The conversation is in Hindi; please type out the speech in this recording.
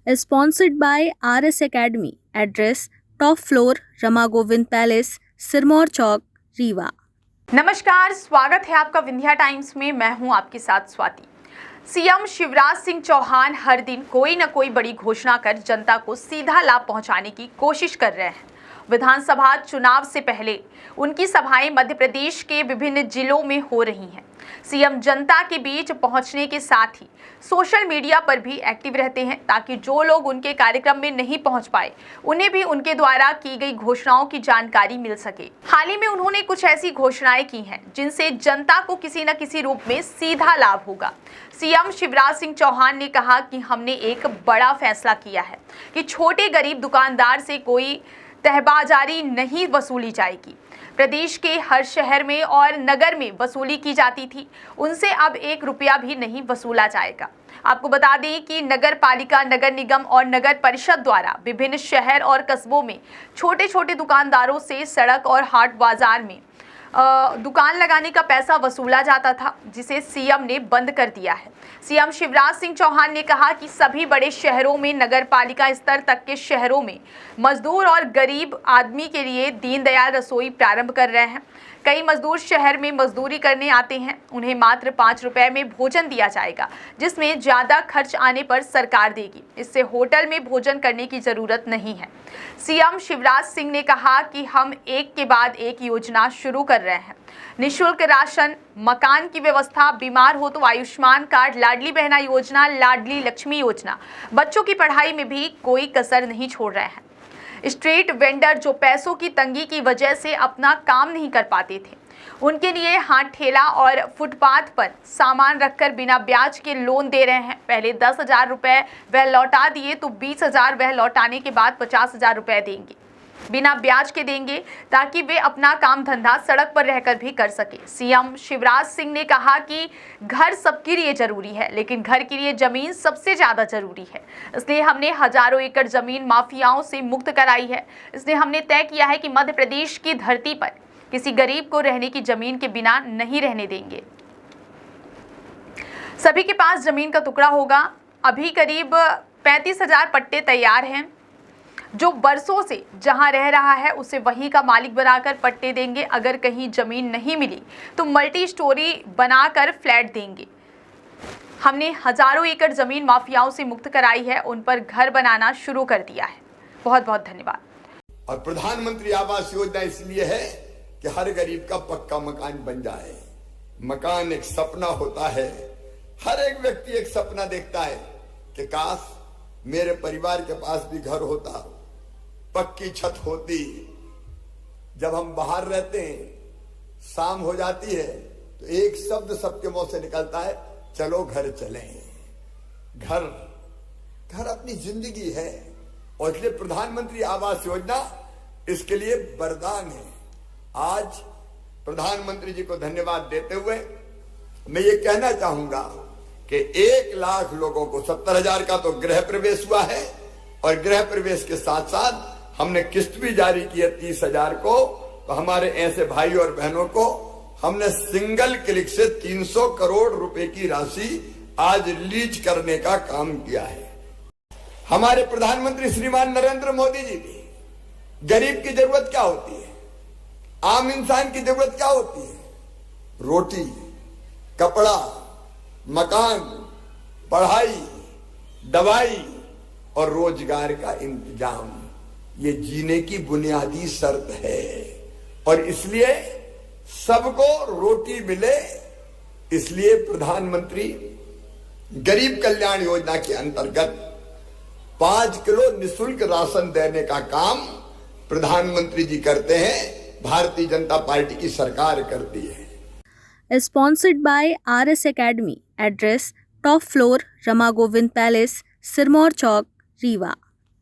Sponsored by RS Academy. Address: Top Floor, Rama Govind Palace, Sirmaur Chowk, Rewa. नमस्कार, स्वागत है आपका विंध्या टाइम्स में। मैं हूं आपके साथ स्वाति। सीएम शिवराज सिंह चौहान हर दिन कोई न कोई बड़ी घोषणा कर जनता को सीधा लाभ पहुंचाने की कोशिश कर रहे हैं। विधानसभा चुनाव से पहले उनकी सभाएं मध्य प्रदेश के विभिन्न जिलों में हो रही हैं। सीएम जनता के बीच पहुंचने के साथ ही सोशल मीडिया पर भी एक्टिव रहते हैं ताकि जो लोग उनके कार्यक्रम में नहीं पहुंच पाए उन्हें भी उनके द्वारा की गई घोषणाओं की जानकारी मिल सके। हाल ही में उन्होंने कुछ ऐसी घोषणाएं की हैं जिनसे जनता को किसी न किसी रूप में सीधा लाभ होगा। सीएम शिवराज सिंह चौहान ने कहा कि हमने एक बड़ा फैसला किया है कि छोटे गरीब दुकानदार से कोई तहबाजारी नहीं वसूली जाएगी। प्रदेश के हर शहर में और नगर में वसूली की जाती थी, उनसे अब 1 रुपया भी नहीं वसूला जाएगा। आपको बता दें कि नगर पालिका, नगर निगम और नगर परिषद द्वारा विभिन्न शहर और कस्बों में छोटे छोटे दुकानदारों से सड़क और हाट बाजार में दुकान लगाने का पैसा वसूला जाता था, जिसे सीएम ने बंद कर दिया है। सीएम शिवराज सिंह चौहान ने कहा कि सभी बड़े शहरों में, नगर पालिका स्तर तक के शहरों में मजदूर और गरीब आदमी के लिए दीनदयाल रसोई प्रारंभ कर रहे हैं। कई मजदूर शहर में मजदूरी करने आते हैं, उन्हें मात्र 5 रुपए में भोजन दिया जाएगा, जिसमें ज़्यादा खर्च आने पर सरकार देगी। इससे होटल में भोजन करने की ज़रूरत नहीं है। सीएम शिवराज सिंह ने कहा कि हम एक के बाद एक योजना शुरू कर रहे हैं। निःशुल्क राशन, मकान की व्यवस्था, बीमार हो तो आयुष्मान कार्ड, लाडली बहना योजना, लाडली लक्ष्मी योजना, बच्चों की पढ़ाई में भी कोई कसर नहीं छोड़ रहे हैं। स्ट्रीट वेंडर जो पैसों की तंगी की वजह से अपना काम नहीं कर पाते थे, उनके लिए हाथ ठेला और फुटपाथ पर सामान रखकर बिना ब्याज के लोन दे रहे हैं। पहले 10,000 रुपये वह लौटा दिए तो 20,000 वह लौटाने के बाद 50,000 रुपये देंगे, बिना ब्याज के देंगे, ताकि वे अपना काम धंधा सड़क पर रहकर भी कर सके। सीएम शिवराज सिंह ने कहा कि घर सबके लिए जरूरी है, लेकिन घर के लिए जमीन सबसे ज्यादा जरूरी है। इसलिए हमने हजारों एकड़ जमीन माफियाओं से मुक्त कराई है। इसलिए हमने तय किया है कि मध्य प्रदेश की धरती पर किसी गरीब को रहने की जमीन के बिना नहीं रहने देंगे। सभी के पास जमीन का टुकड़ा होगा। अभी करीब 35,000 पट्टे तैयार हैं। जो बरसों से जहां रह रहा है उसे वहीं का मालिक बनाकर पट्टे देंगे। अगर कहीं जमीन नहीं मिली तो मल्टी स्टोरी बनाकर फ्लैट देंगे। हमने हजारों एकड़ जमीन माफियाओं से मुक्त कराई है, उन पर घर बनाना शुरू कर दिया है। बहुत बहुत धन्यवाद। और प्रधानमंत्री आवास योजना इसलिए है कि हर गरीब का पक्का मकान बन जाए। मकान एक सपना होता है। हर एक व्यक्ति एक सपना देखता है कि काश मेरे परिवार के पास भी घर होता, पक्की छत होती। जब हम बाहर रहते हैं, शाम हो जाती है तो एक शब्द सबके मुंह से निकलता है, चलो घर चलें। घर घर अपनी जिंदगी है और इसलिए प्रधानमंत्री आवास योजना इसके लिए वरदान है। आज प्रधानमंत्री जी को धन्यवाद देते हुए मैं ये कहना चाहूंगा कि 1 लाख लोगों को 70,000 का तो गृह प्रवेश हुआ है और गृह प्रवेश के साथ साथ हमने किस्त भी जारी की है 30,000 को। तो हमारे ऐसे भाई और बहनों को हमने सिंगल क्लिक से 300 करोड़ रुपए की राशि आज रिलीज करने का काम किया है। हमारे प्रधानमंत्री श्रीमान नरेंद्र मोदी जी भी, गरीब की जरूरत क्या होती है, आम इंसान की जरूरत क्या होती है? रोटी, कपड़ा, मकान, पढ़ाई, दवाई और रोजगार का इंतजाम, ये जीने की बुनियादी शर्त है। और इसलिए सबको रोटी मिले, इसलिए प्रधानमंत्री गरीब कल्याण योजना के अंतर्गत 5 किलो निःशुल्क राशन देने का काम प्रधानमंत्री जी करते हैं, भारतीय जनता पार्टी की सरकार करती है। Sponsored by RS Academy. Address: Top Floor, Rama Govind Palace, Sirmaur Chowk, Rewa.